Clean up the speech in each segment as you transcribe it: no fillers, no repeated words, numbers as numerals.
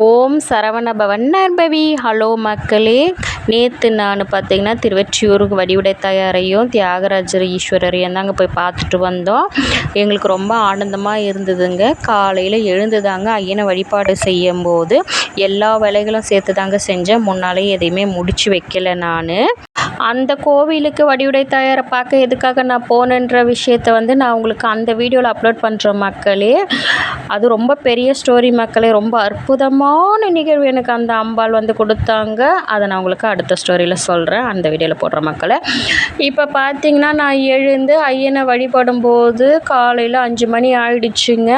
ஓம் சரவணபவன் நற்பவி. Hello மக்களே, நேற்று நான் பார்த்தீங்கன்னா திருவெற்றியூருக்கு வடிவுடை தாயாரையும் தியாகராஜர் ஈஸ்வரரையும் தாங்க போய் பார்த்துட்டு வந்தோம். எங்களுக்கு ரொம்ப ஆனந்தமாக இருந்ததுங்க. காலையில் எழுந்துதாங்க ஐயனை வழிபாடு செய்யும்போது எல்லா வேலைகளும் சேர்த்து தாங்க செஞ்சேன். முன்னாலே எதையுமே முடிச்சு வைக்கல. நான் அந்த கோவிலுக்கு வடிவுடை தாயாரை பார்க்க எதுக்காக நான் போனேன்ற விஷயத்தை நான் உங்களுக்கு அந்த வீடியோவில் அப்லோட் பண்ணுறேன் மக்களே. அது ரொம்ப பெரிய ஸ்டோரி மக்களே. ரொம்ப அற்புதமான நிகழ்வு எனக்கு அந்த அம்பாள் கொடுத்தாங்க. அதை நான் உங்களுக்கு அடுத்த ஸ்டோரியில் சொல்கிறேன், அந்த வீடியோவில் போடுற மக்களே. இப்போ பார்த்தீங்கன்னா நான் எழுந்து ஐயனை வழிபடும்போது காலையில் 5 மணி ஆயிடுச்சுங்க.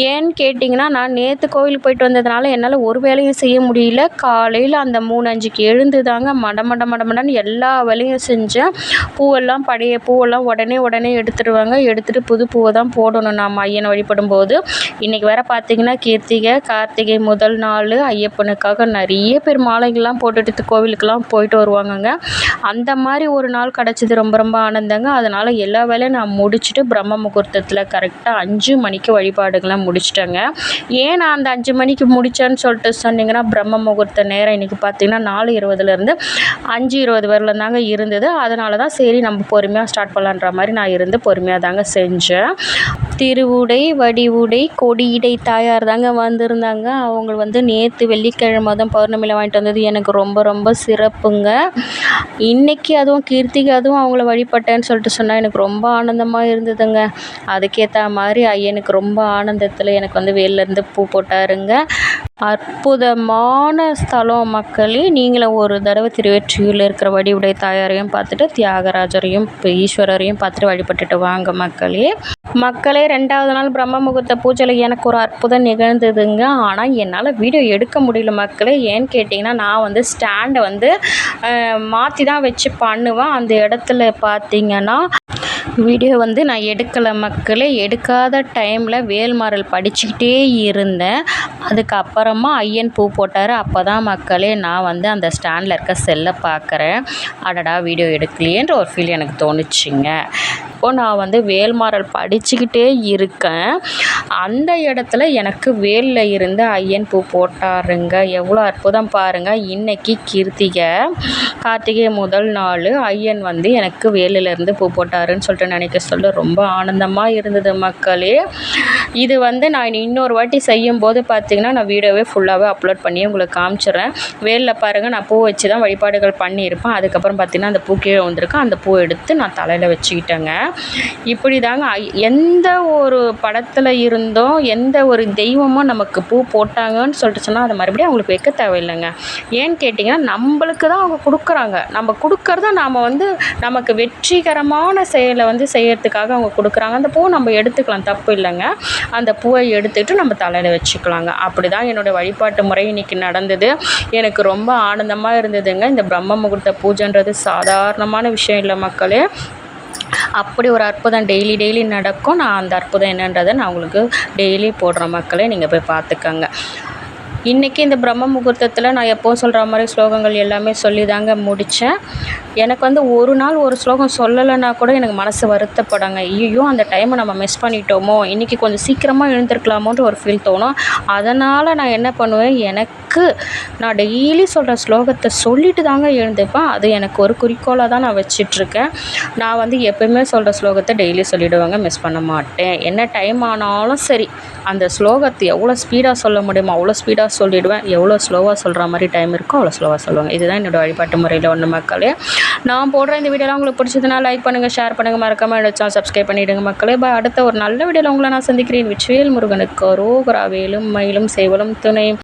ஏன்னு கேட்டிங்கன்னா, நான் நேற்று கோவிலுக்கு போயிட்டு வந்ததுனால என்னால் ஒரு வேலையும் செய்ய முடியல. காலையில் அந்த 3:05க்கு எழுந்து தாங்க மடமடன்னு எல்லா வேலையும் செஞ்சேன். பூவெல்லாம் பழைய பூவெல்லாம் உடனே எடுத்துடுவாங்க. எடுத்துகிட்டு புது பூவை தான் போடணும் நாம் ஐயனை வழிபடும்போது. இன்றைக்கி வேறு பார்த்திங்கன்னா கார்த்திகை முதல் நாள் ஐயப்பனுக்காக நிறைய பேர் மாலைகள்லாம் போட்டுட்டு கோவிலுக்கெல்லாம் போயிட்டு வருவாங்கங்க. அந்த மாதிரி ஒரு நாள் கிடச்சிது. ரொம்ப ஆனந்தங்க. அதனால் எல்லா வேலையும் நான் முடிச்சுட்டு பிரம்ம முகூர்த்தத்தில் கரெக்டாக 5 மணிக்கு வழிபாடுகள்லாம் முடிச்சிட்டேங்க. ஏன் நான் அந்த 5 மணிக்கு முடித்தேன்னு சொல்லிட்டு சொன்னிங்கன்னா, பிரம்ம முகூர்த்த நேரம் இன்றைக்கி பார்த்திங்கன்னா 4:20 5:20 வரலாம் தாங்க இருந்தது. அதனால தான் சரி நம்ம பொறுமையாக ஸ்டார்ட் பண்ணலான்ற மாதிரி நான் இருந்து பொறுமையாக தாங்க செஞ்சேன். திருவுடை வடிவுடை கொடியிடை தாயார் தாங்க வந்திருந்தாங்க. அவங்க நேற்று வெள்ளிக்கிழமை தான் பௌர்ணமியில் வாங்கிட்டு வந்தது. எனக்கு ரொம்ப சிறப்புங்க. இன்றைக்கி அதுவும் கீர்த்திகை அதுவும் அவங்கள வழிபட்டேன்னு சொல்லிட்டு சொன்னால் எனக்கு ரொம்ப ஆனந்தமாக இருந்ததுங்க. அதுக்கேற்ற மாதிரி ஐயனுக்கு ரொம்ப ஆனந்தத்தில் எனக்கு வேல்லேருந்து பூ போட்டாருங்க. அற்புதமான ஸ்தலம் மக்களே. நீங்களும் ஒரு தடவை திருவெற்றியூரில் இருக்கிற வடிவுடை தாயாரையும் பார்த்துட்டு தியாகராஜரையும் ஈஸ்வரரையும் பார்த்துட்டு வழிபட்டுட்டு வாங்க மக்களே. 2வது நாள் பிரம்ம முகூர்த்த பூஜையில் எனக்கு ஒரு அற்புதம் நிகழ்ந்ததுங்க. ஆனால் என்னால் வீடியோ எடுக்க முடியல மக்களே. ஏன்னு கேட்டிங்கன்னா, நான் ஸ்டாண்டை மாற்றி தான் வச்சு பண்ணுவேன். அந்த இடத்துல பார்த்திங்கன்னா வீடியோ நான் எடுக்கலை மக்களே. எடுக்காத டைமில் வேல்மாறல் படிச்சுக்கிட்டே இருந்தேன். அதுக்கப்புறமா ஐயன் பூ போட்டார். அப்போ தான் மக்களே நான் அந்த ஸ்டாண்டில் இருக்க செல்லை பார்க்குறேன். அடடா வீடியோ எடுக்கலையேன்ற ஒரு ஃபீல் எனக்கு தோணுச்சுங்க. இப்போது நான் வேல்மாறல் படிச்சுக்கிட்டே இருக்கேன். அந்த இடத்துல எனக்கு வேலில் இருந்து ஐயன் பூ போட்டாருங்க. எவ்வளோ அற்புதம் பாருங்கள். இன்றைக்கி கார்த்திகை முதல் நாள் ஐயன் எனக்கு வேலிலேருந்து பூ போட்டாருன்னு சொல்லிட்டு நினைக்க ரொம்ப ஆனந்தமாக இருந்தது மக்களே. இது நான் இன்னொரு வாட்டி செய்யும்போது பார்த்திங்கன்னா நான் வீடியோவே ஃபுல்லாகவே அப்லோட் பண்ணி உங்களுக்கு காமிச்சிடுறேன். வேலில் பாருங்கள், நான் பூ வச்சு தான் வழிபாடுகள் பண்ணியிருப்பேன். அதுக்கப்புறம் பார்த்திங்கன்னா அந்த பூ கீழே வந்திருக்கு. அந்த பூ எடுத்து நான் தலையில் வச்சுக்கிட்டேங்க. இப்படி தாங்க எந்த ஒரு படத்தில் இருந்தோ எந்த ஒரு தெய்வமும் நமக்கு பூ போட்டாங்கன்னு சொல்லிட்டு சொன்னால் அதை மறுபடியும் அவங்களுக்கு வைக்க தேவையில்லைங்க. ஏன்னு கேட்டிங்கன்னா, நம்மளுக்கு தான் அவங்க கொடுக்குறாங்க. நம்ம கொடுக்கறத நாம் நமக்கு வெற்றிகரமான செயலை செய்யறதுக்காக அவங்க கொடுக்குறாங்க. அந்த பூ நம்ம எடுத்துக்கலாம், தப்பு இல்லைங்க. அந்த பூவை எடுத்துகிட்டு நம்ம தலையில் வச்சுக்கலாங்க. அப்படி தான் என்னோடய வழிபாட்டு முறை இன்றைக்கி நடந்தது. எனக்கு ரொம்ப ஆனந்தமாக இருந்ததுங்க. இந்த பிரம்ம முகூர்த்த பூஜைன்றது சாதாரணமான விஷயம் இல்லை மக்களே. அப்படி ஒரு அற்புதம் டெய்லி நடக்கும். நான் அந்த அற்புதம் என்னன்றதை நான் உங்களுக்கு டெய்லி போடுற மக்களே, நீங்கள் போய் பார்த்துக்கங்க. இன்றைக்கி இந்த பிரம்ம முகூர்த்தத்தில் நான் எப்போவும் சொல்கிற மாதிரி ஸ்லோகங்கள் எல்லாமே சொல்லி தாங்க முடித்தேன். எனக்கு ஒரு நாள் ஒரு ஸ்லோகம் சொல்லலைன்னா கூட எனக்கு மனசு வருத்தப்படாங்க. ஐயோ அந்த டைமை நம்ம மிஸ் பண்ணிட்டோமோ, இன்றைக்கி கொஞ்சம் சீக்கிரமாக எழுந்திருக்கலாமோன்ற ஒரு ஃபீல் தோணும். அதனால் நான் என்ன பண்ணுவேன், நான் டெய்லி சொல்கிற ஸ்லோகத்தை சொல்லிட்டு தாங்க எழுந்துப்பேன். அது எனக்கு ஒரு குறிக்கோளாக தான் நான் வச்சிட்ருக்கேன். நான் எப்போயுமே சொல்கிற ஸ்லோகத்தை டெய்லி சொல்லிவிடுவாங்க, மிஸ் பண்ண மாட்டேன். என்ன டைம் ஆனாலும் சரி, அந்த ஸ்லோகத்தை எவ்வளோ ஸ்பீடாக சொல்ல முடியுமோ அவ்வளோ ஸ்பீடாக சொல்லிவிடுவேன். எவ்வளோ ஸ்லோவாக சொல்கிற மாதிரி டைம் இருக்கோ அவ்வளோ ஸ்லோவாக சொல்லுவாங்க. இதுதான் என்னோடய வழிபாட்டு முறையில் ஒன்று மக்களே. நான் போடுற இந்த வீடியோலாம் உங்களுக்கு பிடிச்சதுன்னா லைக் பண்ணுங்கள், ஷேர் பண்ணுங்கள், மறக்காமல் என்னோட சேனல் சப்ஸ்கிரைப் பண்ணிவிடுங்க மக்களே. அடுத்த ஒரு நல்ல வீடியோவில் உங்களை நான் சந்திக்கிறேன். வெற்றிவேல் முருகனுக்கு அரோகரா. வேலும் மயிலும் சேவலும் துணை.